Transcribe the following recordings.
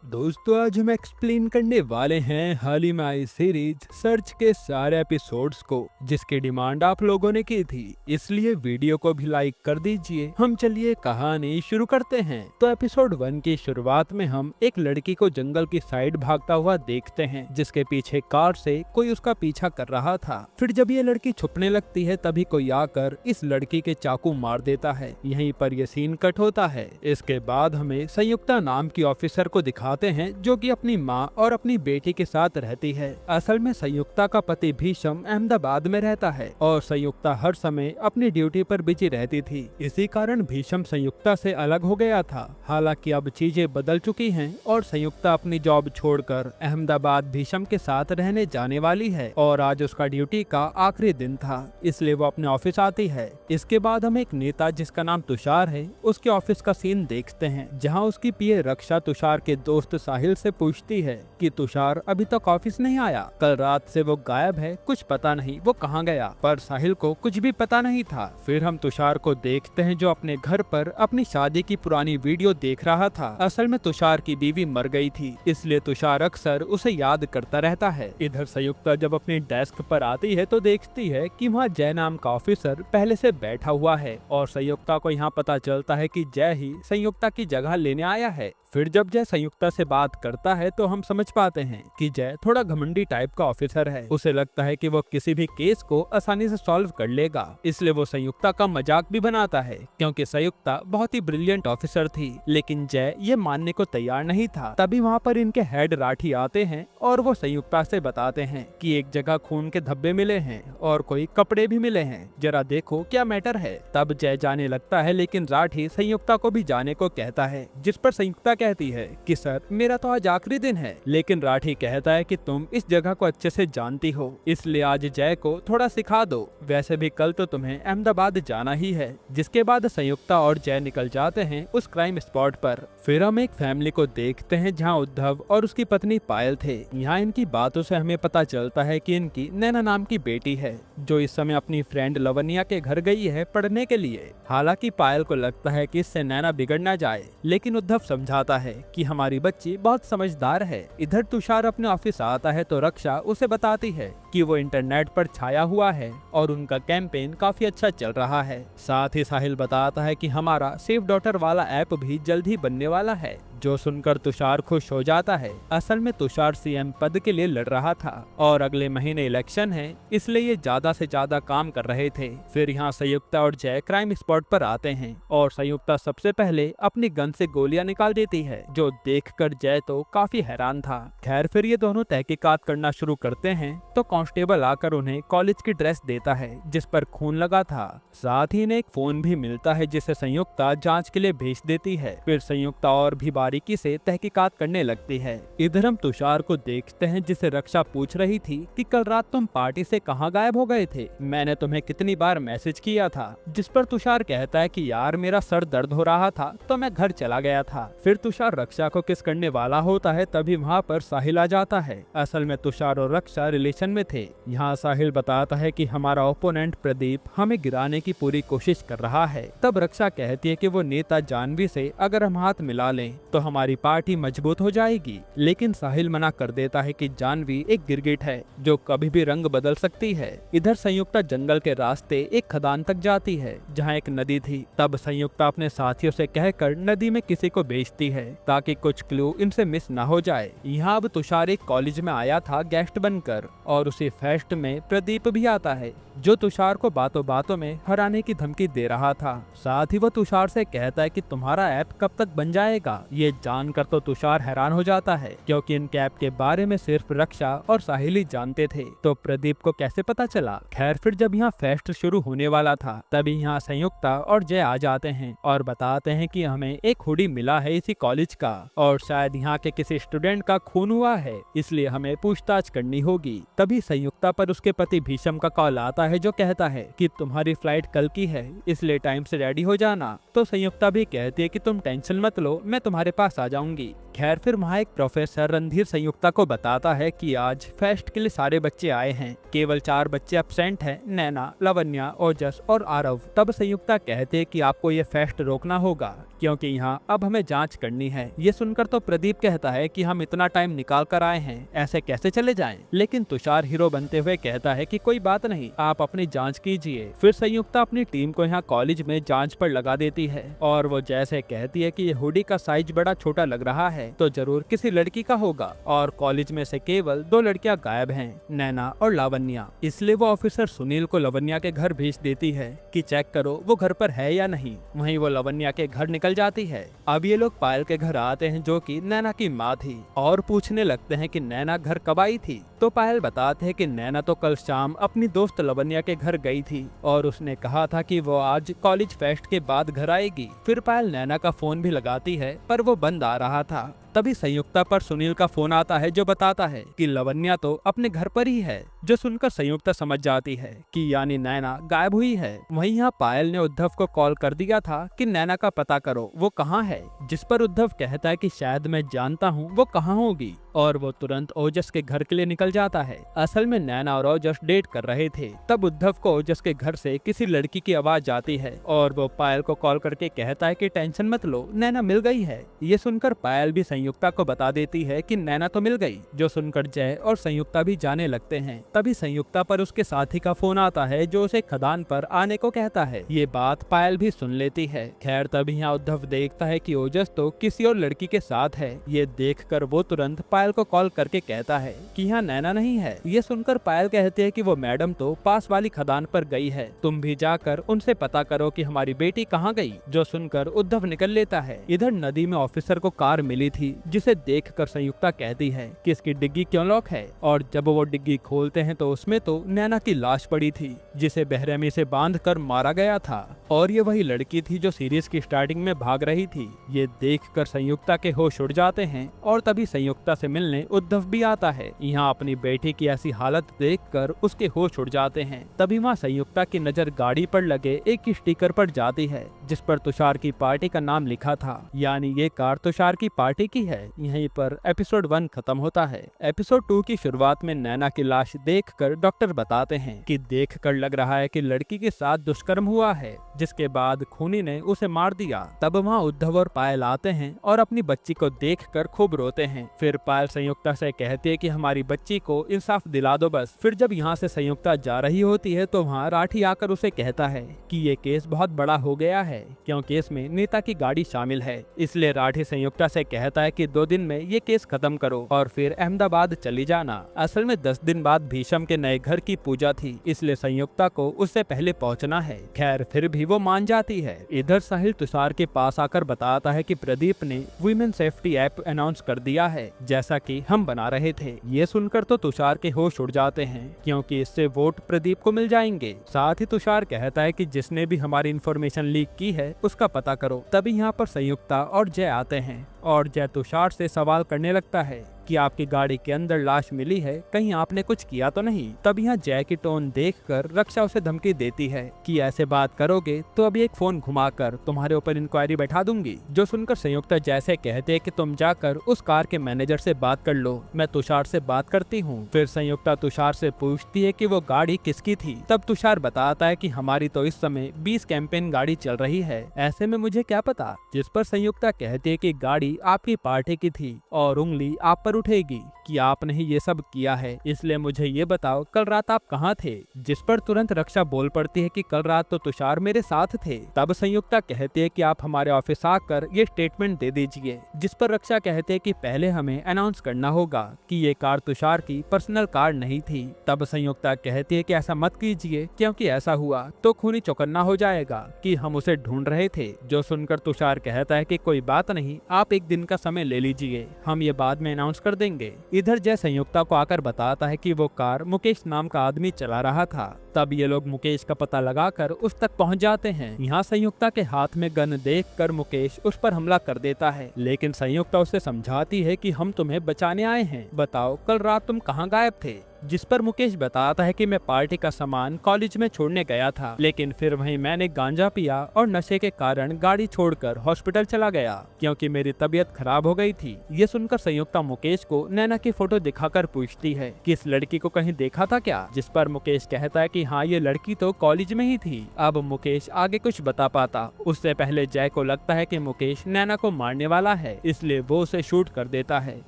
दोस्तों आज हम एक्सप्लेन करने वाले हैं हाल ही में आई सीरीज सर्च के सारे एपिसोड्स को, जिसकी डिमांड आप लोगों ने की थी, इसलिए वीडियो को भी लाइक कर दीजिए। हम चलिए कहानी शुरू करते हैं। तो एपिसोड 1 की शुरुआत में हम एक लड़की को जंगल की साइड भागता हुआ देखते हैं, जिसके पीछे कार से कोई उसका पीछा कर रहा था। फिर जब ये लड़की छुपने लगती है तभी कोई आकर इस लड़की के चाकू मार देता है। यहीं पर ये सीन कट होता है। इसके बाद हमें संयुक्ता नाम की ऑफिसर को दिखाते हैं, जो कि अपनी माँ और अपनी बेटी के साथ रहती है। असल में संयुक्ता का पति भीषम अहमदाबाद में रहता है और संयुक्ता हर समय अपनी ड्यूटी पर बिजी रहती थी। इसी कारण भीषम संयुक्ता से अलग हो गया था। हालांकि अब चीजें बदल चुकी हैं और संयुक्ता अपनी जॉब छोड़कर अहमदाबाद भीषम के साथ रहने जाने वाली है और आज उसका ड्यूटी का आखिरी दिन था, इसलिए वो अपने ऑफिस आती है। इसके बाद हम एक नेता जिसका नाम तुषार है उसके ऑफिस का सीन देखते हैं, जहाँ उसकी पीए रक्षा तुषार के दोस्त साहिल से पूछती है कि तुषार अभी तक ऑफिस नहीं आया, कल रात से वो गायब है, कुछ पता नहीं वो कहाँ गया। पर साहिल को कुछ भी पता नहीं था। फिर हम तुषार को देखते हैं जो अपने घर पर अपनी शादी की पुरानी वीडियो देख रहा था। असल में तुषार की बीवी मर गई थी, इसलिए तुषार अक्सर उसे याद करता रहता है। इधर संयुक्ता जब अपनी डेस्क पर आती है तो देखती है कि वहाँ जय नाम का ऑफिसर पहले से बैठा हुआ है और संयुक्ता को यहाँ पता चलता है कि जय ही संयुक्ता की जगह लेने आया है। फिर जब जय संयुक्ता से बात करता है तो हम समझ पाते हैं कि जय थोड़ा घमंडी टाइप का ऑफिसर है। उसे लगता है कि वो किसी भी केस को आसानी से सॉल्व कर लेगा, इसलिए वो संयुक्ता का मजाक भी बनाता है, क्योंकि संयुक्ता बहुत ही ब्रिलियंट ऑफिसर थी। लेकिन जय ये मानने को तैयार नहीं था। तभी वहाँ पर इनके हेड राठी आते हैं और वो संयुक्ता से बताते हैं कि एक जगह खून के धब्बे मिले हैं और कोई कपड़े भी मिले हैं, जरा देखो क्या मैटर है। तब जय जाने लगता है, लेकिन राठी संयुक्ता को भी जाने को कहता है, जिस पर संयुक्ता कहती है कि सर मेरा तो आज आखिरी दिन है। लेकिन राठी कहता है कि तुम इस जगह को अच्छे से जानती हो, इसलिए आज जय को थोड़ा सिखा दो, वैसे भी कल तो तुम्हें अहमदाबाद जाना ही है। जिसके बाद संयुक्ता और जय निकल जाते हैं उस क्राइम स्पॉट पर। फिर हम एक फैमिली को देखते हैं जहाँ उद्धव और उसकी पत्नी पायल थे। यहाँ इनकी बातों से हमें पता चलता है कि इनकी नैना नाम की बेटी है, जो इस समय अपनी फ्रेंड लवनिया के घर गई है पढ़ने के लिए। हालांकि पायल को लगता है कि इससे नैना बिगड़ ना जाए, लेकिन उद्धव समझाता है कि हमारी बच्ची बहुत समझदार है। इधर तुषार अपने ऑफिस आता है तो रक्षा उसे बताती है कि वो इंटरनेट पर छाया हुआ है और उनका कैंपेन काफी अच्छा चल रहा है। साथ ही साहिल बताता है कि हमारा सेफ डॉटर वाला ऐप भी जल्द ही बनने वाला है, जो सुनकर तुषार खुश हो जाता है। असल में तुषार सीएम पद के लिए लड़ रहा था और अगले महीने इलेक्शन है, इसलिए ये ज्यादा से ज्यादा काम कर रहे थे। फिर यहाँ संयुक्ता और जय क्राइम स्पॉट पर आते हैं और संयुक्ता सबसे पहले अपनी गन से गोलियां निकाल देती है, जो देखकर जय तो काफी हैरान था। खैर फिर ये दोनों तहकीकात करना शुरू करते हैं तो कांस्टेबल आकर उन्हें कॉलेज की ड्रेस देता है जिस पर खून लगा था। साथ ही इन्हें एक फोन भी मिलता है जिसे संयुक्ता जांच के लिए भेज देती है। फिर संयुक्ता और भी बारीकी से तहकीकात करने लगती है। इधर हम तुषार को देखते हैं जिसे रक्षा पूछ रही थी कि कल रात तुम पार्टी से कहाँ गायब हो गए थे, मैंने तुम्हें कितनी बार मैसेज किया था। जिस पर तुषार कहता है कि यार मेरा सर दर्द हो रहा था तो मैं घर चला गया था। फिर तुषार रक्षा को किस करने वाला होता है, तभी वहाँ पर साहिल आ जाता है। असल में तुषार और रक्षा रिलेशन में थे। यहाँ साहिल बताता है कि हमारा ओपोनेंट प्रदीप हमें गिराने की पूरी कोशिश कर रहा है। तब रक्षा कहती है कि वो नेता जानवी से अगर हम हाथ मिला लें तो हमारी पार्टी मजबूत हो जाएगी। लेकिन साहिल मना कर देता है कि जानवी एक गिरगिट है जो कभी भी रंग बदल सकती है। इधर संयुक्ता जंगल के रास्ते एक खदान तक जाती है जहाँ एक नदी थी। तब संयुक्ता अपने साथियों से कहकर नदी में किसी को बेचती है ताकि कुछ क्लू इनसे मिस ना हो जाए। यहाँ अब तुषार एक कॉलेज में आया था गेस्ट बनकर और उसी फेस्ट में प्रदीप भी आता है, जो तुषार को बातों बातों में हराने की धमकी दे रहा था। साथ ही वो तुषार से कहता है कि तुम्हारा ऐप कब तक बन जाएगा। ये जानकर तो तुषार हैरान हो जाता है, क्योंकि इनके ऐप के बारे में सिर्फ रक्षा और साहिल ही जानते थे, तो प्रदीप को कैसे पता चला। खैर फिर जब यहाँ फेस्ट शुरू होने वाला था तभी यहाँ संयुक्ता और जय आ जाते हैं और बताते हैं कि हमें एक हुडी मिला है इसी कॉलेज का और शायद यहाँ के किसी स्टूडेंट का खून हुआ है, इसलिए हमें पूछताछ करनी होगी। तभी संयुक्ता पर उसके पति भीषम का कॉल आता है, जो कहता है कि तुम्हारी फ्लाइट कल की है, इसलिए टाइम से रेडी हो जाना। तो संयुक्ता भी कहती है कि तुम टेंशन मत लो, मैं तुम्हारे पास आ जाऊंगी। खैर फिर वहाँ एक प्रोफेसर रणधीर संयुक्ता को बताता है कि आज फेस्ट के लिए सारे बच्चे आए हैं, केवल 4 बच्चे एब्सेंट हैं, नैना, लवन्या, ओजस और आरव। तब संयुक्ता कहते हैं कि आपको ये फेस्ट रोकना होगा क्योंकि यहाँ अब हमें जांच करनी है। ये सुनकर तो प्रदीप कहता है कि हम इतना टाइम निकाल कर आए हैं, ऐसे कैसे चले जाएं? लेकिन तुषार हीरो बनते हुए कहता है कि कोई बात नहीं, आप अपनी जांच कीजिए। फिर संयुक्ता अपनी टीम को यहाँ कॉलेज में जांच पर लगा देती है और वो जैसे कहती है कि ये हुडी का साइज बड़ा छोटा लग रहा है तो जरूर किसी लड़की का होगा और कॉलेज में से केवल 2 लड़कियां गायब हैं, नैना और लावण्या। इसलिए वो ऑफिसर सुनील को लवन्या के घर भेज देती है कि चेक करो वो घर पर है या नहीं। वहीं वो लवन्या के घर निकल जाती है। अब ये लोग पायल के घर आते हैं जो कि नैना की माँ थी और पूछने लगते हैं कि नैना घर कब आई थी। तो पायल बताते हैं कि नैना तो कल शाम अपनी दोस्त लवन्या के घर गई थी और उसने कहा था कि वो आज कॉलेज फेस्ट के बाद घर आएगी। फिर पायल नैना का फोन भी लगाती है पर वो बंद आ रहा था। तभी संयुक्ता पर सुनील का फोन आता है जो बताता है कि लवन्या तो अपने घर पर ही है, जो सुनकर संयुक्ता समझ जाती है कि यानी नैना गायब हुई है। वहीं यहाँ पायल ने उद्धव को कॉल कर दिया था कि नैना का पता करो वो कहाँ है, जिस पर उद्धव कहता है कि शायद मैं जानता हूँ वो कहाँ होगी और वो तुरंत ओजस के घर के लिए निकल जाता है। असल में नैना और ओजस डेट कर रहे थे। तब उद्धव को ओजस के घर से किसी लड़की की आवाज आती है और वो पायल को कॉल करके कहता है कि टेंशन मत लो, नैना मिल गई है। ये सुनकर पायल भी संयुक्ता को बता देती है कि नैना तो मिल गई, जो सुनकर जय और संयुक्ता भी जाने लगते हैं। तभी संयुक्ता पर उसके साथी का फोन आता है जो उसे खदान पर आने को कहता है। ये बात पायल भी सुन लेती है। खैर तभी यहाँ उद्धव देखता है कि ओजस तो किसी और लड़की के साथ है। ये देखकर वो तुरंत पायल को कॉल करके कहता है कि यहाँ नैना नहीं है। ये सुनकर पायल कहती है कि वो मैडम तो पास वाली खदान पर गई है, तुम भी जाकर उनसे पता करो कि हमारी बेटी कहाँ गई। जो सुनकर उद्धव निकल लेता है। इधर नदी में ऑफिसर को कार मिली थी जिसे देखकर संयुक्ता कहती है कि इसकी डिग्गी क्यों लॉक है और जब वो डिग्गी खोलते हैं तो उसमें तो नैना की लाश पड़ी थी जिसे बेरहमी से बांधकर मारा गया था और ये वही लड़की थी जो सीरीज की स्टार्टिंग में भाग रही थी। ये देखकर संयुक्ता के होश उड़ जाते हैं और तभी संयुक्ता से मिलने उद्धव भी आता है। यहाँ अपनी बेटी की ऐसी हालत देखकर उसके होश उड़ जाते हैं। तभी वहाँ संयुक्ता की नजर गाड़ी पर लगे एक स्टिकर पर जाती है जिस पर तुषार की पार्टी का नाम लिखा था, यानी ये कार तुषार की पार्टी की है। यहीं पर एपिसोड 1 खत्म होता है। एपिसोड 2 की शुरुआत में नैना की लाश देखकर डॉक्टर बताते हैं कि देखकर लग रहा है कि लड़की के साथ दुष्कर्म हुआ है, जिसके बाद खूनी ने उसे मार दिया। तब वहाँ उद्धव और पायल आते हैं और अपनी बच्ची को देखकर खूब रोते हैं। फिर पायल संयुक्ता से कहती है कि हमारी बच्ची को इंसाफ दिला दो बस। फिर जब यहाँ से संयुक्ता जा रही होती है तो वहाँ राठी आकर उसे कहता है कि ये केस बहुत बड़ा हो गया है क्योंकि इसमें नीता की गाड़ी शामिल है। इसलिए राठी संयुक्ता से कहता है कि 2 दिन में ये केस खत्म करो और फिर अहमदाबाद चली जाना। असल में 10 दिन बाद भीषम के नए घर की पूजा थी, इसलिए संयुक्ता को उससे पहले पहुंचना है। खैर फिर भी वो मान जाती है। इधर साहिल तुषार के पास आकर बताता है कि प्रदीप ने वुमेन सेफ्टी ऐप अनाउंस कर दिया है जैसा कि हम बना रहे थे। ये सुनकर तो तुषार के होश उड़ जाते हैं क्योंकि इससे वोट प्रदीप को मिल जाएंगे। साथ ही तुषार कहता है कि जिसने भी हमारी इन्फॉर्मेशन लीक की है उसका पता करो। तभी यहाँ पर संयुक्ता और जय आते हैं और जय तुषार से सवाल करने लगता है कि आपकी गाड़ी के अंदर लाश मिली है, कहीं आपने कुछ किया तो नहीं। तब यहाँ जय की टोन देखकर रक्षा उसे धमकी देती है कि ऐसे बात करोगे तो अभी एक फोन घुमाकर तुम्हारे ऊपर इंक्वायरी बैठा दूंगी। जो सुनकर संयुक्ता जैसे कहते हैं कि तुम जाकर उस कार के मैनेजर से बात कर लो, मैं तुषार से बात करती हूँ। फिर संयुक्ता तुषार से पूछती है कि वो गाड़ी किसकी थी। तब तुषार बताता है कि हमारी तो इस समय 20 कैंपेन गाड़ी चल रही है, ऐसे में मुझे क्या पता। जिस पर संयुक्ता कहती है कि गाड़ी आपकी पार्टी की थी और उंगली आप पर उठेगी कि आपने ही ये सब किया है, इसलिए मुझे ये बताओ कल रात आप कहाँ थे। जिस पर तुरंत रक्षा बोल पड़ती है कि कल रात तो तुषार मेरे साथ थे। तब संयुक्ता कहती है कि आप हमारे ऑफिस आकर ये स्टेटमेंट दे दीजिए। जिस पर रक्षा कहते हैं कि पहले हमें अनाउंस करना होगा कि ये कार तुषार की पर्सनल कार नहीं थी। तब संयुक्ता कहती है कि ऐसा मत कीजिए क्योंकि ऐसा हुआ तो खूनी चौकन्ना हो जाएगा कि हम उसे ढूंढ रहे थे। जो सुनकर तुषार कहता है कि कोई बात नहीं, आप एक दिन का समय ले लीजिए, हम ये बाद में अनाउंस कर देंगे। इधर जय संयुक्ता को आकर बताता है कि वो कार मुकेश नाम का आदमी चला रहा था। तब ये लोग मुकेश का पता लगाकर उस तक पहुंच जाते हैं। यहाँ संयुक्ता के हाथ में गन देखकर मुकेश उस पर हमला कर देता है, लेकिन संयुक्ता उसे समझाती है कि हम तुम्हें बचाने आए हैं, बताओ कल रात तुम कहाँ गायब थे। जिस पर मुकेश बताता है कि मैं पार्टी का सामान कॉलेज में छोड़ने गया था, लेकिन फिर वहीं मैंने गांजा पिया और नशे के कारण गाड़ी छोड़कर हॉस्पिटल चला गया क्योंकि मेरी तबीयत खराब हो गई थी। ये सुनकर संयुक्ता मुकेश को नैना की फोटो दिखाकर पूछती है कि इस लड़की को कहीं देखा था क्या, जिस पर मुकेश कहता है कि हाँ, ये लड़की तो कॉलेज में ही थी। अब मुकेश आगे कुछ बता पाता उससे पहले जय को लगता है कि मुकेश नैना को मारने वाला है, इसलिए वो उसे शूट कर देता है,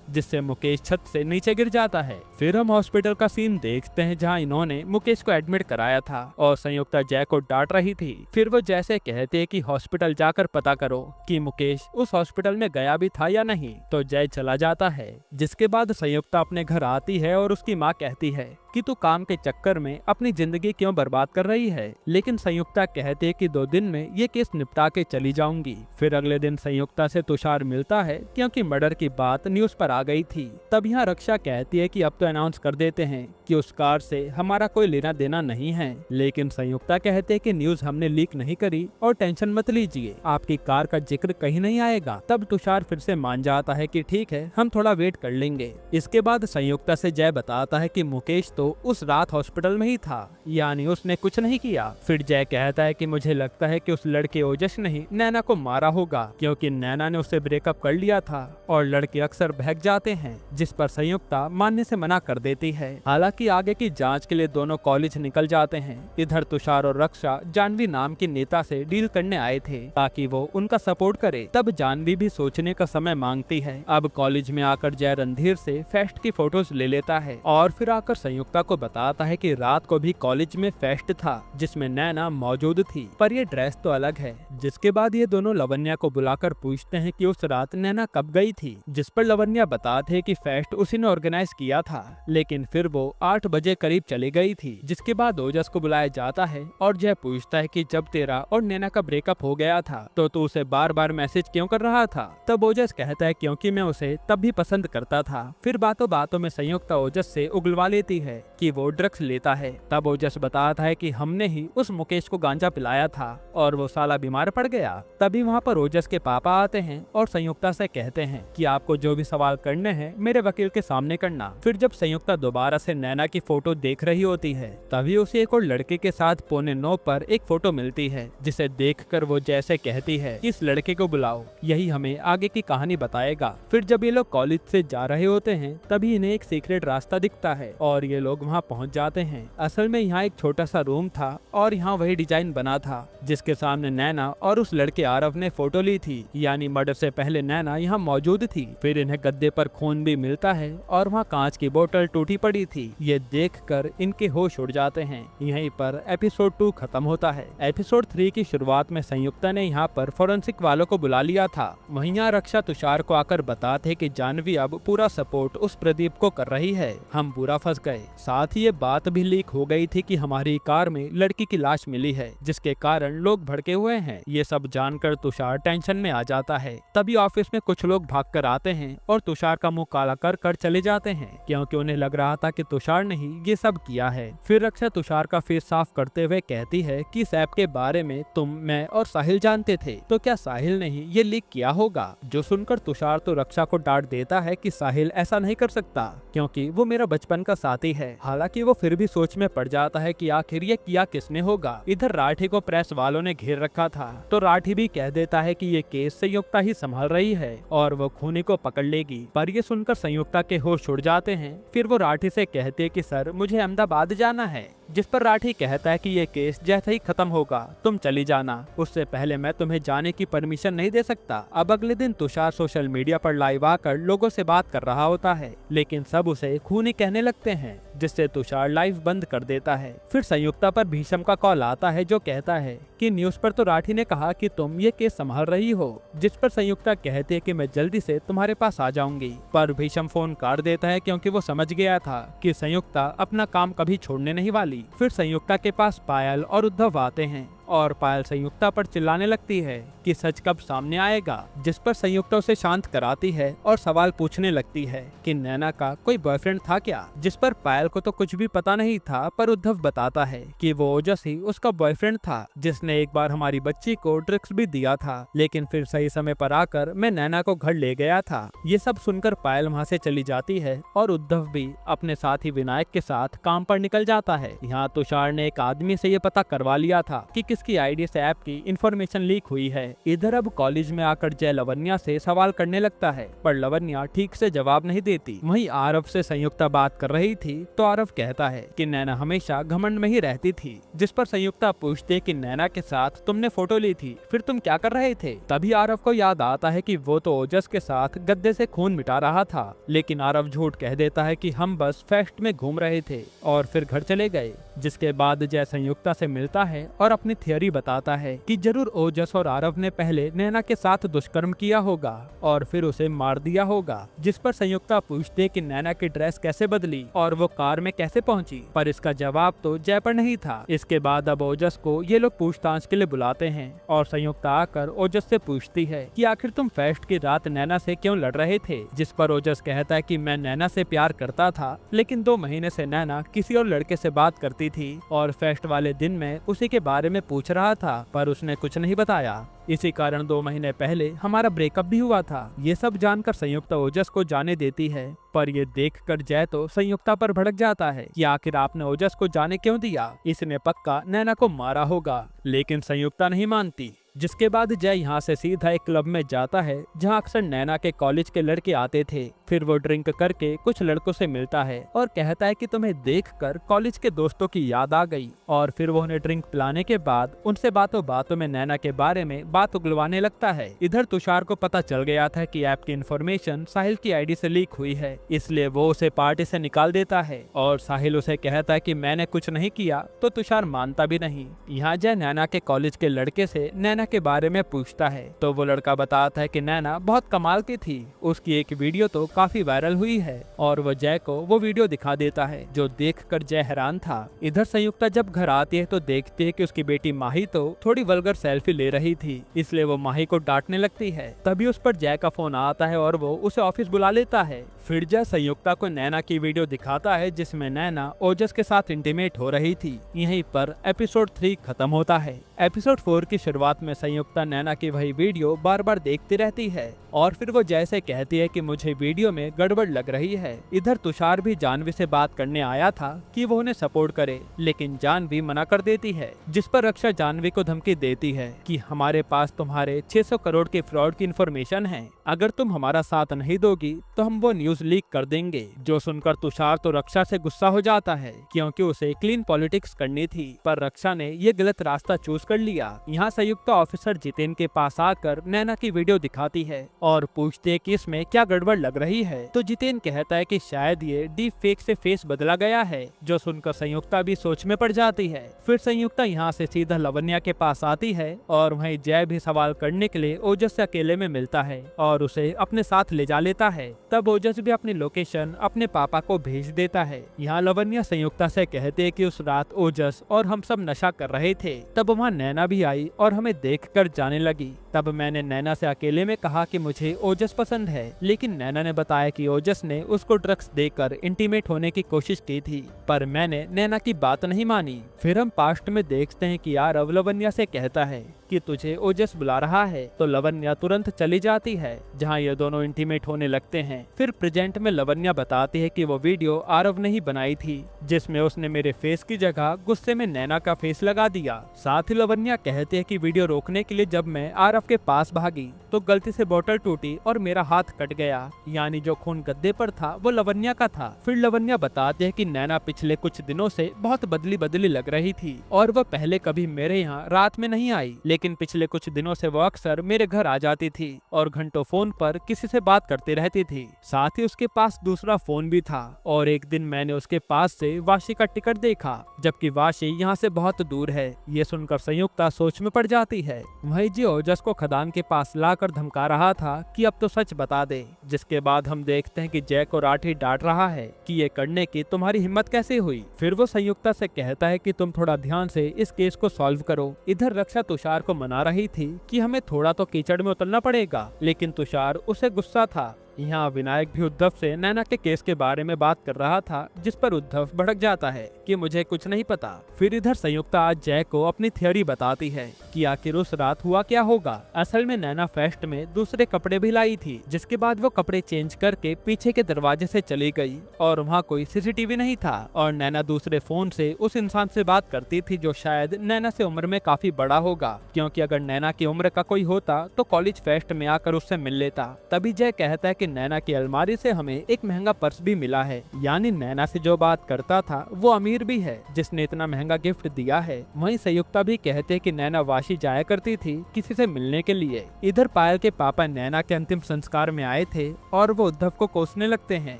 जिससे मुकेश छत से नीचे गिर जाता है। फिर हम हॉस्पिटल का सीन देखते हैं जहाँ इन्होंने मुकेश को एडमिट कराया था और संयुक्ता जय को डांट रही थी। फिर वो जय से कहते हैं कि हॉस्पिटल जाकर पता करो कि मुकेश उस हॉस्पिटल में गया भी था या नहीं। तो जय चला जाता है, जिसके बाद संयुक्ता अपने घर आती है और उसकी माँ कहती है कि तू काम के चक्कर में अपनी जिंदगी क्यों बर्बाद कर रही है, लेकिन संयुक्ता कहते है कि 2 दिन में ये केस निपटा के चली जाऊंगी। फिर अगले दिन संयुक्ता से तुषार मिलता है क्योंकि मर्डर की बात न्यूज पर आ गई थी। तब यहाँ रक्षा कहती है कि अब तो अनाउंस कर देते हैं कि उस कार से हमारा कोई लेना देना नहीं है, लेकिन संयुक्ता कहते है कि न्यूज हमने लीक नहीं करी और टेंशन मत लीजिए, आपकी कार का जिक्र कहीं नहीं आएगा। तब तुषार फिर से मान जाता है कि ठीक है, हम थोड़ा वेट कर लेंगे। इसके बाद संयुक्ता से जय बताता है कि मुकेश तो उस रात हॉस्पिटल में ही था, यानी उसने कुछ नहीं किया। फिर जय कहता है कि मुझे लगता है कि उस लड़के ओजस ने ही नैना को मारा होगा क्योंकि नैना ने उससे ब्रेकअप कर लिया था और लड़के अक्सर बहक जाते हैं, जिस पर संयुक्ता मानने से मना कर देती है। हालांकि आगे की जांच के लिए दोनों कॉलेज निकल जाते हैं। इधर तुषार और रक्षा जानवी नाम की नेता से डील करने आए थे ताकि वो उनका सपोर्ट करे। तब जानवी भी सोचने का समय मांगती है। अब कॉलेज में आकर जय रणधीर से फेस्ट की फोटोज ले लेता है और फिर आकर संयुक्ता को बताता है कि रात को भी कॉलेज में फेस्ट था जिसमें नैना मौजूद थी, पर ये ड्रेस तो अलग है। जिसके बाद ये दोनों लवन्या को बुलाकर पूछते हैं कि उस रात नैना कब गई थी, जिस पर लवन्या बताते हैं कि फेस्ट उसी ने ऑर्गेनाइज किया था, लेकिन फिर वो 8 बजे करीब चली गई थी। जिसके बाद ओजस को बुलाया जाता है और जय पूछता है कि जब तेरा और नैना का ब्रेकअप हो गया था तो तू उसे बार बार मैसेज क्यों कर रहा था। तब ओजस कहता है क्योंकि मैं उसे तब भी पसंद करता था। फिर बातों बातों में संयुक्ता ओजस से उगलवा लेती है कि वो ड्रग्स लेता है। तब ओजस बताता है कि हमने ही उस मुकेश को गांजा पिलाया था और वो साला बीमार पड़ गया। तभी वहाँ पर ओजस के पापा आते हैं और संयुक्ता से कहते हैं कि आपको जो भी सवाल करने हैं मेरे वकील के सामने करना। फिर जब संयुक्ता दोबारा से नैना की फोटो देख रही होती है तभी उसे एक और लड़के के साथ 8:45 पर एक फोटो मिलती है, जिसे देखकर वो जैसे कहती है कि इस लड़के को बुलाओ, यही हमें आगे की कहानी बताएगा। फिर जब ये लोग कॉलेज से जा रहे होते हैं तभी इन्हें एक सीक्रेट रास्ता दिखता है और ये लोग वहाँ पहुँच जाते हैं। असल में यहाँ एक छोटा सा रूम था और यहाँ वही डिजाइन बना था जिसके सामने नैना और उस लड़के आरव ने फोटो ली थी, यानी मर्डर से पहले नैना यहाँ मौजूद थी। फिर इन्हें गद्दे पर खून भी मिलता है और वहाँ कांच की बोतल टूटी पड़ी थी। ये देखकर इनके होश उड़ जाते हैं। यहीं पर एपिसोड 2 खत्म होता है। एपिसोड 3 की शुरुआत में संयुक्ता ने यहाँ पर फोरेंसिक वालों को बुला लिया था। वहीं यहाँ रक्षा तुषार को आकर बताते कि जानवी अब पूरा सपोर्ट उस प्रदीप को कर रही है, हम पूरा फंस गए। साथ ही ये बात भी लीक हो गई थी कि हमारी कार में लड़की की लाश मिली है, जिसके कारण लोग भड़के हुए हैं। ये सब जानकर तुषार टेंशन में आ जाता है। तभी ऑफिस में कुछ लोग भाग कर आते हैं और तुषार का मुंह काला कर चले जाते हैं क्योंकि उन्हें लग रहा था कि तुषार ने ही ये सब किया है। फिर रक्षा तुषार का फेस साफ करते हुए कहती है कि इस ऐप के बारे में तुम, मैं और साहिल जानते थे, तो क्या साहिल ने ही ये लीक किया होगा। जो सुनकर तुषार तो रक्षा को डांट देता है कि साहिल ऐसा नहीं कर सकता क्योंकि वो मेरा बचपन का साथी है। हालांकि वो फिर भी सोच में पड़ जाता है कि आखिर ये किया किसने होगा। इधर राठी को प्रेस वालों ने घेर रखा था तो राठी भी कह देता है कि ये केस संयुक्ता ही संभाल रही है और वो खूनी को पकड़ लेगी। पर ये सुनकर संयुक्ता के होश उड़ जाते हैं। फिर वो राठी से कहते हैं कि सर मुझे अहमदाबाद जाना है, जिस पर राठी कहता है कि ये केस जैसे ही खत्म होगा तुम चली जाना, उससे पहले मैं तुम्हें जाने की परमिशन नहीं दे सकता। अब अगले दिन तुषार सोशल मीडिया पर लाइव आकर लोगों से बात कर रहा होता है, लेकिन सब उसे खूनी कहने लगते हैं, जिससे तुषार लाइव बंद कर देता है। फिर संयुक्ता पर भीषम का कॉल आता है जो कहता है कि न्यूज पर तो राठी ने कहा कि तुम ये केस संभाल रही हो, जिस पर संयुक्ता कहती है कि मैं जल्दी से तुम्हारे पास आ जाऊंगी। पर भीषम फोन काट देता है क्योंकि वो समझ गया था कि संयुक्ता अपना काम कभी छोड़ने नहीं वाली। फिर संयुक्ता के पास पायल और उद्धव आते हैं और पायल संयुक्ता पर चिल्लाने लगती है कि सच कब सामने आएगा, जिस पर संयुक्ता उसे शांत कराती है और सवाल पूछने लगती है कि नैना का कोई बॉयफ्रेंड था क्या, जिस पर पायल को तो कुछ भी पता नहीं था, पर उद्धव बताता है कि वो ओजस ही उसका बॉयफ्रेंड था, जिसने एक बार हमारी बच्ची को ड्रग्स भी दिया था, लेकिन फिर सही समय पर आकर मैं नैना को घर ले गया था। ये सब सुनकर पायल वहाँ से चली जाती है और उद्धव भी अपने साथी विनायक के साथ काम पर निकल जाता है। यहाँ तुषार ने एक आदमी से ये पता करवा लिया था कि किसकी आईडी से ऐप की इंफॉर्मेशन लीक हुई है। इधर अब कॉलेज में आकर जय लवन्या से सवाल करने लगता है, पर लवन्या ठीक से जवाब नहीं देती। वहीं आरव से संयुक्ता बात कर रही थी तो आरव कहता है कि नैना हमेशा घमंड में ही रहती थी, जिस पर संयुक्ता पूछती है कि नैना के साथ तुमने फोटो ली थी, फिर तुम क्या कर रहे थे। तभी आरव को याद आता है कि वो तो ओजस के साथ गद्दे से खून मिटा रहा था, लेकिन आरव झूठ कह देता है कि हम बस फेस्ट में घूम रहे थे और फिर घर चले गए। जिसके बाद जय संयुक्ता से मिलता है और अपनी थियरी बताता है कि जरूर ओजस और आरव ने पहले नैना के साथ दुष्कर्म किया होगा और फिर उसे मार दिया होगा। जिस पर संयुक्ता पूछती है कि नैना की ड्रेस कैसे बदली और वो कार में कैसे पहुंची, पर इसका जवाब तो जय पर नहीं था। इसके बाद अब ओजस को ये लोग पूछताछ के लिए बुलाते हैं और संयुक्ता आकर ओजस से पूछती है कि आखिर तुम फेस्ट की रात नैना से क्यों लड़ रहे थे। जिस पर ओजस कहता है कि मैं नैना से प्यार करता था, लेकिन 2 महीने से नैना किसी और लड़के से बात करती थी और फेस्ट वाले दिन में उसी के बारे में पूछ रहा था, पर उसने कुछ नहीं बताया। इसी कारण 2 महीने पहले हमारा ब्रेकअप भी हुआ था। ये सब जानकर संयुक्ता ओजस को जाने देती है, पर ये देखकर जय तो संयुक्ता पर भड़क जाता है कि आखिर आपने ओजस को जाने क्यों दिया, इसने पक्का नैना को मारा होगा। लेकिन संयुक्ता नहीं मानती। जिसके बाद जय यहाँ से सीधा एक क्लब में जाता है जहाँ अक्सर नैना के कॉलेज के लड़के आते थे। फिर वो ड्रिंक करके कुछ लड़कों से मिलता है और कहता है कि तुम्हें देखकर कॉलेज के दोस्तों की याद आ गई, और फिर वो उन्हें ड्रिंक पिलाने के बाद उनसे बातों बातों में नैना के बारे में बात उगलवाने लगता है। इधर तुषार को पता चल गया था कि ऐप की इंफॉर्मेशन साहिल की आईडी से लीक हुई है, इसलिए वो उसे पार्टी से निकाल देता है और साहिल उसे कहता है कि मैंने कुछ नहीं किया, तो तुषार मानता भी नहीं। यहाँ जय नैना के कॉलेज के लड़के से नैना के बारे में पूछता है तो वो लड़का बताता है कि नैना बहुत कमाल की थी, उसकी एक वीडियो तो काफी वायरल हुई है, और वो जय को वो वीडियो दिखा देता है, जो देखकर जय हैरान था। इधर संयुक्ता जब घर आती है तो देखती है कि उसकी बेटी माही तो थोड़ी वल्गर सेल्फी ले रही थी, इसलिए वो माही को डांटने लगती है। तभी उस पर जय का फोन आता है और वो उसे ऑफिस बुला लेता है। फिर जय संयुक्ता को नैना की वीडियो दिखाता है जिसमें नैना ओजस के साथ इंटीमेट हो रही थी। यहीं पर एपिसोड 3 खत्म होता है। एपिसोड 4 की शुरुआत में संयुक्ता नैना की वही वीडियो बार बार देखती रहती है और फिर वो जय से कहती है कि मुझे वीडियो में गड़बड़ लग रही है। इधर तुषार भी जानवी से बात करने आया था कि वो उन्हें सपोर्ट करे, लेकिन जानवी मना कर देती है, जिस पर रक्षा जानवी को धमकी देती है कि हमारे पास तुम्हारे 600 करोड़ के फ्रॉड की इंफॉर्मेशन है, अगर तुम हमारा साथ नहीं दोगी तो हम वो न्यूज लीक कर देंगे। जो सुनकर तुषार तो रक्षा से गुस्सा हो जाता है, क्योंकि उसे क्लीन पॉलिटिक्स करनी थी, पर रक्षा ने ये गलत रास्ता चूज कर लिया। यहाँ संयुक्त ऑफिसर जितेन के पास आकर नैना की वीडियो दिखाती है और पूछते है कि इसमें क्या गड़बड़ लग रही है, तो जितेन कहता है कि शायद ये डीप फेक से फेस बदला गया है, जो सुनकर संयुक्ता भी सोच में पड़ जाती है। फिर संयुक्ता यहाँ से सीधा लवन्या के पास आती है और वहीं जय भी सवाल करने के लिए ओजस से अकेले में मिलता है और उसे अपने साथ ले जा लेता है। तब ओजस भी अपनी लोकेशन अपने पापा को भेज देता है। यहाँ लवन्या संयुक्ता से कहते हैं कि उस रात ओजस और हम सब नशा कर रहे थे, तब वहाँ नैना भी आई और हमें देखकर जाने लगी। तब मैंने नैना से अकेले में कहा कि मुझे ओजस पसंद है, लेकिन नैना ने बताया कि ओजस ने उसको ड्रग्स देकर इंटीमेट होने की कोशिश की थी, पर मैंने नैना की बात नहीं मानी। फिर हम पास्ट में देखते हैं कि यार लवन्या से कहता है कि तुझे ओजस बुला रहा है, तो लवन्या तुरंत चली जाती है, जहां ये दोनों इंटीमेट होने लगते हैं। फिर प्रेजेंट में लवन्या बताती है कि वो वीडियो आरव ने ही बनाई थी, जिसमें उसने मेरे फेस की जगह गुस्से में नैना का फेस लगा दिया। साथ ही लवन्या कहती है कि वीडियो रोकने के लिए जब मैं आरव के पास भागी तो गलती से बोतल टूटी और मेरा हाथ कट गया, यानी जो खून गद्दे पर था वो लवन्या का था। फिर लवन्या बताते है कि नैना पिछले कुछ दिनों से बहुत बदली बदली लग रही थी और वह पहले कभी मेरे यहाँ रात में नहीं आई, लेकिन लेकिन पिछले कुछ दिनों से वो अक्सर मेरे घर आ जाती थी और घंटों फोन पर किसी से बात करते रहती थी। साथ ही उसके पास दूसरा फोन भी था और एक दिन मैंने उसके पास से वाशी का टिकट देखा, जबकि वाशी यहाँ से बहुत दूर है। ये सुनकर संयुक्ता सोच में पड़ जाती है। वही जी ओजस को खदान के पास लाकर धमका रहा था कि अब तो सच बता दे, जिसके बाद हम देखते हैं कि जय को राठी डांट रहा है कि ये करने की तुम्हारी हिम्मत कैसे हुई। फिर वो संयुक्ता से कहता है कि तुम थोड़ा ध्यान से इस केस को सॉल्व करो। इधर रक्षा तुषार को मना रही थी कि हमें थोड़ा तो कीचड़ में उतरना पड़ेगा, लेकिन तुषार उसे गुस्सा था। यहाँ विनायक भी उद्धव से नैना के केस के बारे में बात कर रहा था, जिस पर उद्धव भड़क जाता है कि मुझे कुछ नहीं पता। फिर इधर संयुक्ता आज जय को अपनी थ्योरी बताती है कि आखिर उस रात हुआ क्या होगा। असल में नैना फेस्ट में दूसरे कपड़े भी लाई थी, जिसके बाद वो कपड़े चेंज करके पीछे के दरवाजे से चली गई और वहाँ कोई सीसीटीवी नहीं था और नैना दूसरे फोन से उस इंसान से बात करती थी जो शायद नैना से उम्र में काफी बड़ा होगा, क्योंकि अगर नैना की उम्र का कोई होता तो कॉलेज फेस्ट में आकर उससे मिल लेता। तभी जय कहता है कि नैना की अलमारी से हमें एक महंगा पर्स भी मिला है, यानी नैना से जो बात करता था वो अमीर भी है जिसने इतना महंगा गिफ्ट दिया है। वहीं संयुक्ता भी कहते कि नैना वाशी जाया करती थी किसी से मिलने के लिए। इधर पायल के पापा नैना के अंतिम संस्कार में आए थे और वो उद्धव को कोसने लगते हैं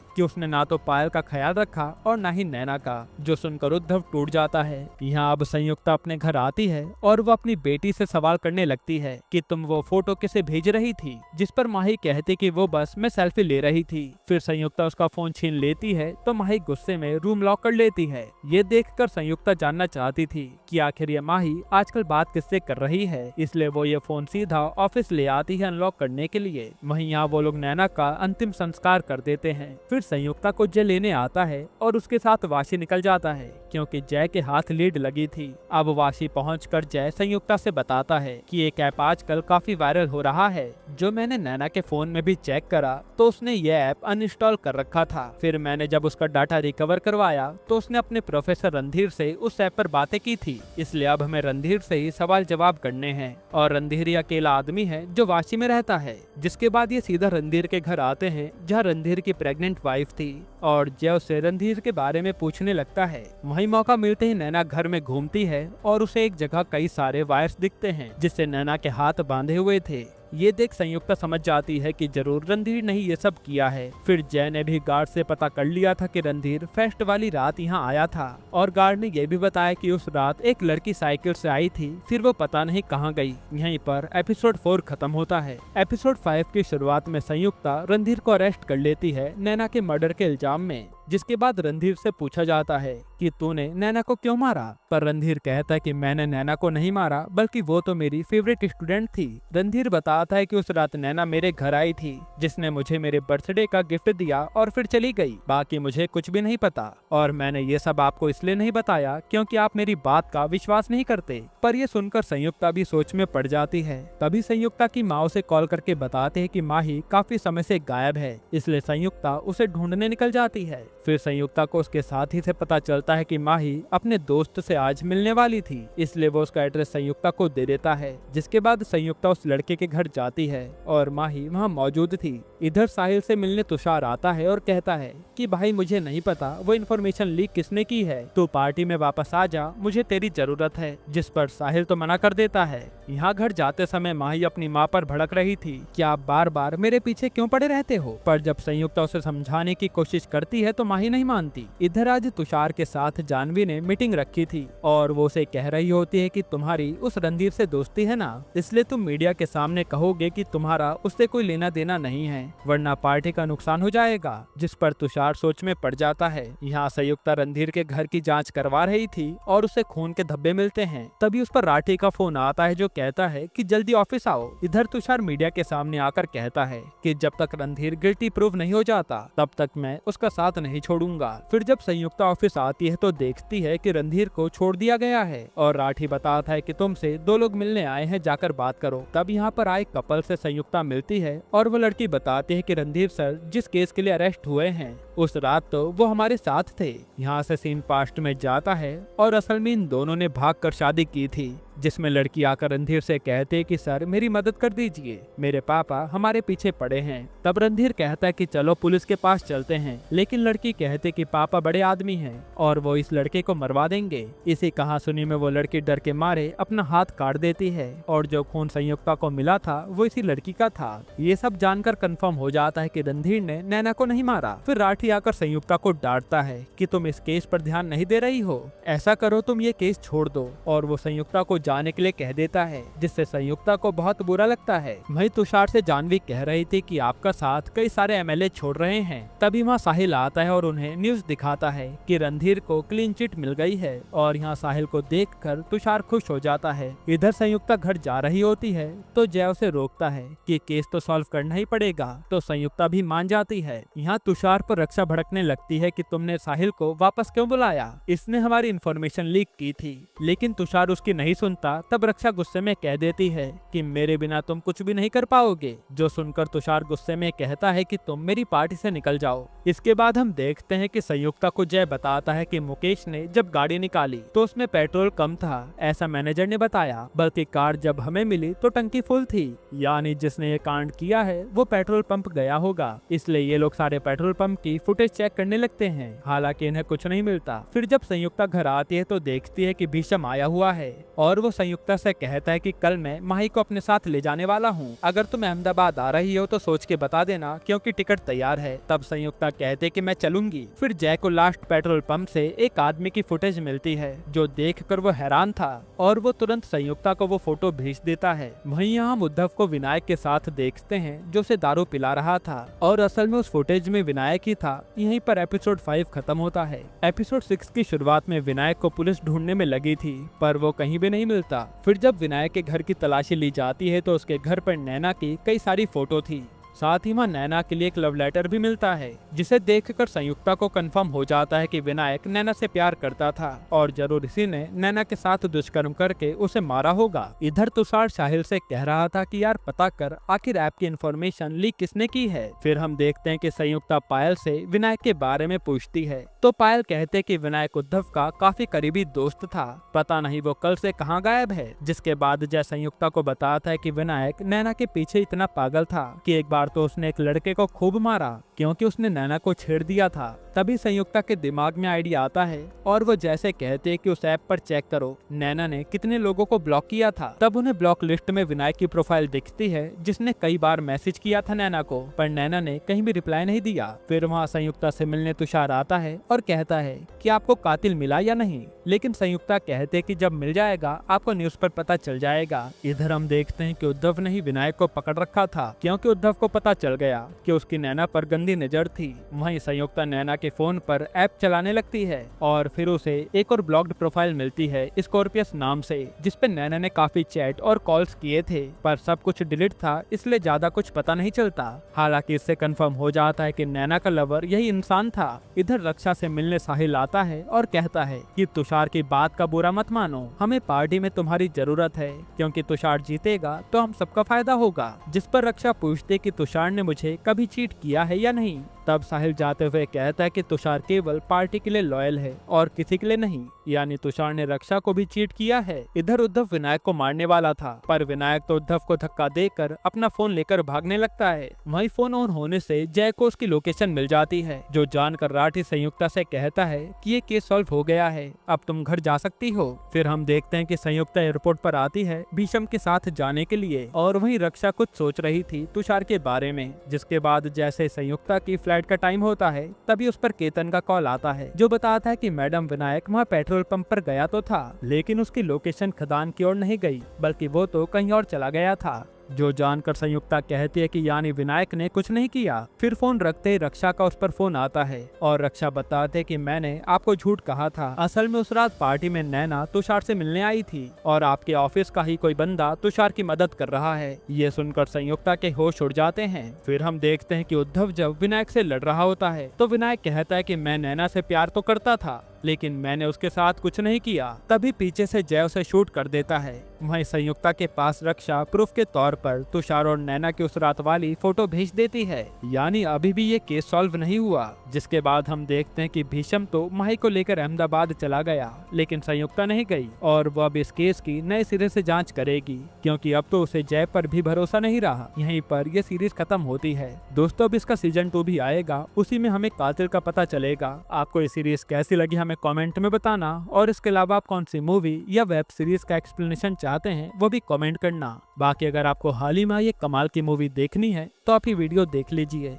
कि उसने ना तो पायल का ख्याल रखा और ना ही नैना का, जो सुनकर उद्धव टूट जाता है। यहाँ अब संयुक्ता अपने घर आती है और वो अपनी बेटी से सवाल करने लगती है कि तुम वो फोटो किसे भेज रही थी, जिस पर माही कहती कि वो बस मैं सेल्फी ले रही थी। फिर संयुक्ता उसका फोन छीन लेती है तो माही गुस्से में रूम लॉक कर लेती है। ये देखकर संयुक्ता जानना चाहती थी कि आखिर ये माही आजकल बात किससे कर रही है, इसलिए वो ये फोन सीधा ऑफिस ले आती है अनलॉक करने के लिए। वहीं यहाँ वो लोग नैना का अंतिम संस्कार कर देते हैं। फिर संयुक्ता को जय लेने आता है और उसके साथ वाशी निकल जाता है क्योंकि जय के हाथ लीड लगी थी। अब वाशी पहुंचकर जय संयुक्ता से बताता है कि एक ऐप आजकल काफी वायरल हो रहा है, जो मैंने नैना के फोन में भी चेक करा तो उसने ये ऐप अनइंस्टॉल कर रखा था। फिर मैंने जब उसका डाटा रिकवर करवाया तो उसने अपने प्रोफेसर रणधीर से उस ऐप पर बातें की थी, इसलिए अब हमें रणधीर से ही सवाल जवाब करने हैं। और रणधीर ही अकेला आदमी है जो वाशी में रहता है। जिसके बाद ये सीधा रणधीर के घर आते हैं जहाँ रणधीर की प्रेग्नेंट वाइफ थी और जय उससे रणधीर के बारे में पूछने लगता है। वहीं मौका मिलते ही नैना घर में घूमती है और उसे एक जगह कई सारे वायर्स दिखते हैं जिससे नैना के हाथ बांधे हुए थे। ये देख संयुक्ता समझ जाती है कि जरूर रणधीर ने ही ये सब किया है। फिर जय ने भी गार्ड से पता कर लिया था कि रणधीर फेस्ट वाली रात यहाँ आया था और गार्ड ने ये भी बताया कि उस रात एक लड़की साइकिल से आई थी, फिर वो पता नहीं कहाँ गई। यहीं पर एपिसोड 4 खत्म होता है। एपिसोड 5 की शुरुआत में संयुक्ता रणधीर को अरेस्ट कर लेती है नैना के मर्डर के इल्जाम में, जिसके बाद रणधीर से पूछा जाता है कि तूने नैना को क्यों मारा, पर रणधीर कहता है कि मैंने नैना को नहीं मारा बल्कि वो तो मेरी फेवरेट स्टूडेंट थी। रणधीर बताता है कि उस रात नैना मेरे घर आई थी, जिसने मुझे मेरे बर्थडे का गिफ्ट दिया और फिर चली गई। बाकी मुझे कुछ भी नहीं पता और मैंने ये सब आपको इसलिए नहीं बताया क्योंकि आप मेरी बात का विश्वास नहीं करते। पर ये सुनकर संयुक्ता भी सोच में पड़ जाती है। तभी संयुक्ता की माँ उसे कॉल करके बताते हैं कि माही काफी समय से गायब है, इसलिए संयुक्ता उसे ढूंढने निकल जाती है। फिर संयुक्ता को उसके साथी से पता चलता है कि माही अपने दोस्त से आज मिलने वाली थी, इसलिए वो उसका एड्रेस संयुक्ता को दे देता है। जिसके बाद संयुक्ता उस लड़के के घर जाती है और माही वहाँ मौजूद थी। इधर साहिल से मिलने तुषार आता है और कहता है कि भाई मुझे नहीं पता वो इन्फॉर्मेशन लीक किसने की है, तो पार्टी में वापस आ जा, मुझे तेरी जरूरत है। जिस पर साहिल तो मना कर देता है। यहाँ घर जाते समय माही अपनी माँ पर भड़क रही थी कि आप बार बार मेरे पीछे क्यों पड़े रहते हो, पर जब संयुक्ता उसे समझाने की कोशिश करती है तो माही नहीं मानती। इधर आज तुषार के साथ जानवी ने मीटिंग रखी थी और वो उसे कह रही होती है कि तुम्हारी उस रणधीर से दोस्ती है ना, इसलिए तुम मीडिया के सामने कहोगे कि तुम्हारा उससे कोई लेना देना नहीं है, वरना पार्टी का नुकसान हो जाएगा। जिस पर तुषार सोच में पड़ जाता है। यहाँ संयुक्ता रणधीर के घर की जांच करवा रही थी और उसे खून के धब्बे मिलते हैं। तभी उस पर राठी का फोन आता है जो कहता है कि जल्दी ऑफिस आओ। इधर तुषार मीडिया के सामने आकर कहता है कि जब तक रणधीर गिल्टी प्रूव नहीं हो जाता तब तक मैं उसका साथ नहीं छोड़ूंगा। फिर जब संयुक्ता ऑफिस आती है तो देखती है कि रणधीर को छोड़ दिया गया है और राठी बताता है कि तुमसे 2 लोग मिलने आए हैं, जाकर बात करो। तब यहाँ पर आए कपल से संयुक्ता मिलती है और वो लड़की बताती है कि रणधीर सर जिस केस के लिए अरेस्ट हुए हैं उस रात तो वो हमारे साथ थे। यहाँ से सीन पास्ट में जाता है और असल में इन दोनों ने भागकर शादी की थी, जिसमें लड़की आकर रणधीर से कहते कि सर मेरी मदद कर दीजिए, मेरे पापा हमारे पीछे पड़े हैं। तब रणधीर कहता है कि चलो पुलिस के पास चलते हैं, लेकिन लड़की कहते कि पापा बड़े आदमी हैं और वो इस लड़के को मरवा देंगे। इसी कहासुनी में वो लड़की डर के मारे अपना हाथ काट देती है और जो खून संयुक्ता को मिला था वो इसी लड़की का था। ये सब जानकर कंफर्म हो जाता है कि रणधीर ने नैना को नहीं मारा। फिर राठी आकर संयुक्ता को डांटता है कि तुम इस केस पर ध्यान नहीं दे रही हो, ऐसा करो तुम ये केस छोड़ दो, और वो संयुक्ता को जाने के लिए कह देता है, जिससे संयुक्ता को बहुत बुरा लगता है। वहीं तुषार से जानवी कह रही थी कि आपका साथ कई सारे एमएलए छोड़ रहे हैं। तभी वहाँ साहिल आता है और उन्हें न्यूज दिखाता है कि रणधीर को क्लीन चिट मिल गई है, और यहाँ साहिल को देखकर तुषार खुश हो जाता है। इधर संयुक्ता घर जा रही होती है तो जय उसे रोकता है कि केस तो सॉल्व करना ही पड़ेगा, तो संयुक्ता भी मान जाती है। यहाँ तुषार पर रक्षा भड़कने लगती है कि तुमने साहिल को वापस क्यों बुलाया, इसने हमारी इन्फॉर्मेशन लीक की थी। लेकिन तुषार उसकी नहीं सुनता। तब रक्षा गुस्से में कह देती है कि मेरे बिना तुम कुछ भी नहीं कर पाओगे, जो सुनकर तुषार गुस्से में कहता है कि तुम मेरी पार्टी से निकल जाओ। इसके बाद हम देखते हैं कि संयुक्ता को जय बताता है कि मुकेश ने जब गाड़ी निकाली तो उसमें पेट्रोल कम था, ऐसा मैनेजर ने बताया, बल्कि कार जब हमें मिली तो टंकी फुल थी, यानी जिसने ये कांड किया है वो पेट्रोल पंप गया होगा। इसलिए ये लोग सारे पेट्रोल पंप की फुटेज चेक करने लगते हैं, हालांकि इन्हें कुछ नहीं मिलता। फिर जब संयुक्ता घर आती है तो देखती है कि भीषम आया हुआ है और वो संयुक्ता से कहता है कि कल मैं माही को अपने साथ ले जाने वाला हूँ, अगर तुम अहमदाबाद आ रही हो तो सोच के बता देना, क्योंकि टिकट तैयार है। तब संयुक्ता कहते कि मैं चलूंगी। फिर जय को लास्ट पेट्रोल पंप से एक आदमी की फुटेज मिलती है, जो देखकर वो हैरान था और वो तुरंत संयुक्ता को वो फोटो भेज देता है। वहीं यहाँ उद्धव को विनायक के साथ देखते हैं, जो उसे दारू पिला रहा था, और असल में उस फुटेज में विनायक ही था। यहीं पर एपिसोड 5 खत्म होता है। एपिसोड 6 की शुरुआत में विनायक को पुलिस ढूंढने में लगी थी, पर वो कहीं भी नहीं मिलता। फिर जब विनायक के घर की तलाशी ली जाती है तो उसके घर पर नैना की कई सारी फोटो थी, साथ ही वहाँ नैना के लिए एक लव लेटर भी मिलता है, जिसे देखकर संयुक्ता को कंफर्म हो जाता है कि विनायक नैना से प्यार करता था और जरूर इसी ने नैना के साथ दुष्कर्म करके उसे मारा होगा। इधर तुषार साहिल से कह रहा था कि यार पता कर आखिर ऐप की इन्फॉर्मेशन लीक किसने की है। फिर हम देखते हैं कि संयुक्ता पायल से विनायक के बारे में पूछती है, तो पायल कहते कि विनायक उद्धव का काफी करीबी दोस्त था, पता नहीं वो कल से कहाँ गायब है। जिसके बाद जय संयुक्ता को बताता है कि विनायक नैना के पीछे इतना पागल था कि एक बार तो उसने एक लड़के को खूब मारा क्योंकि उसने नैना को छेड़ दिया था। तभी संयुक्ता के दिमाग में आइडिया आता है और वो जैसे कहते कि उस ऐप पर चेक करो नैना ने कितने लोगों को ब्लॉक किया था। तब उन्हें ब्लॉक लिस्ट में विनायक की प्रोफाइल दिखती है, जिसने कई बार मैसेज किया था नैना को, पर नैना ने कहीं भी रिप्लाई नहीं दिया। फिर वहाँ संयुक्ता से मिलने तुषार आता है और कहता है कि आपको कातिल मिला या नहीं, लेकिन संयुक्ता कहते कि जब मिल जाएगा आपको न्यूज पर पता चल जाएगा। इधर हम देखते हैं कि उद्धव ने ही विनायक को पकड़ रखा था, क्योंकि उद्धव को पता चल गया कि उसकी नैना पर गंदी नजर थी। वहीं संयुक्ता नैना के फोन पर ऐप चलाने लगती है और फिर उसे एक और ब्लॉक्ड प्रोफाइल मिलती है स्कॉर्पियस नाम से, जिसपे नैना ने काफी चैट और कॉल्स किए थे, पर सब कुछ डिलीट था, इसलिए ज्यादा कुछ पता नहीं चलता। हालांकि इससे कंफर्म हो जाता है कि नैना का लवर यही इंसान था। इधर रक्षा से मिलने साहिल आता है और कहता है कि तुषार की बात का बुरा मत मानो, हमें पार्टी में तुम्हारी जरूरत है, क्योंकि तुषार जीतेगा तो हम सबका फायदा होगा। जिस पर रक्षा पूछते कि तुषार ने मुझे कभी चीट किया है या नहीं। तब साहिल जाते हुए कहता है कि तुषार केवल पार्टी के लिए लॉयल है और किसी के लिए नहीं, यानी तुषार ने रक्षा को भी चीट किया है। इधर उद्धव विनायक को मारने वाला था, पर विनायक तो उद्धव को धक्का देकर अपना फोन लेकर भागने लगता है। वहीं फोन ऑन होने से जय को उसकी लोकेशन मिल जाती है, जो जानकर राठी संयुक्ता से कहता है कि ये केस सॉल्व हो गया है, अब तुम घर जा सकती हो। फिर हम देखते हैं कि संयुक्ता एयरपोर्ट पर आती है भीषम के साथ जाने के लिए, और वहीं रक्षा कुछ सोच रही थी तुषार के बारे में। जिसके बाद जैसे संयुक्ता की फ्लाइट का टाइम होता है, तभी उस पर केतन का कॉल आता है, जो बताता है कि मैडम विनायक वहाँ पेट्रोल पंप पर गया तो था, लेकिन उसकी लोकेशन खदान की ओर नहीं गई, बल्कि वो तो कहीं और चला गया था। जो जानकर संयुक्ता कहती है कि यानी विनायक ने कुछ नहीं किया। फिर फोन रखते ही रक्षा का उस पर फोन आता है और रक्षा बताते कि मैंने आपको झूठ कहा था, असल में उस रात पार्टी में नैना तुषार से मिलने आई थी और आपके ऑफिस का ही कोई बंदा तुषार की मदद कर रहा है। ये सुनकर संयुक्ता के होश उड़ जाते हैं। फिर हम देखते हैं कि उद्धव जब विनायक से लड़ रहा होता है तो विनायक कहता है कि मैं नैना से प्यार तो करता था, लेकिन मैंने उसके साथ कुछ नहीं किया। तभी पीछे से जय उसे शूट कर देता है। वहीं संयुक्ता के पास रक्षा प्रूफ के तौर पर तुषार और नैना की उस रात वाली फोटो भेज देती है। यानी अभी भी ये केस सॉल्व नहीं हुआ। जिसके बाद हम देखते हैं कि भीषम तो माही को लेकर अहमदाबाद चला गया, लेकिन संयुक्ता नहीं गई और वो अब इस केस की नए सिरे से जांच करेगी, क्योंकि अब तो उसे जय पर भी भरोसा नहीं रहा। यहीं पर यह सीरीज खत्म होती है। दोस्तों अब इसका सीजन 2 भी आएगा, उसी में हमें कातिल का पता चलेगा। आपको ये सीरीज कैसी लगी हमें कमेंट में बताना, और इसके अलावा आप कौन सी मूवी या वेब सीरीज का एक्सप्लेनेशन चाहते हैं वो भी कमेंट करना। बाकी अगर आपको हाल ही में ये कमाल की मूवी देखनी है तो आप ये वीडियो देख लीजिए।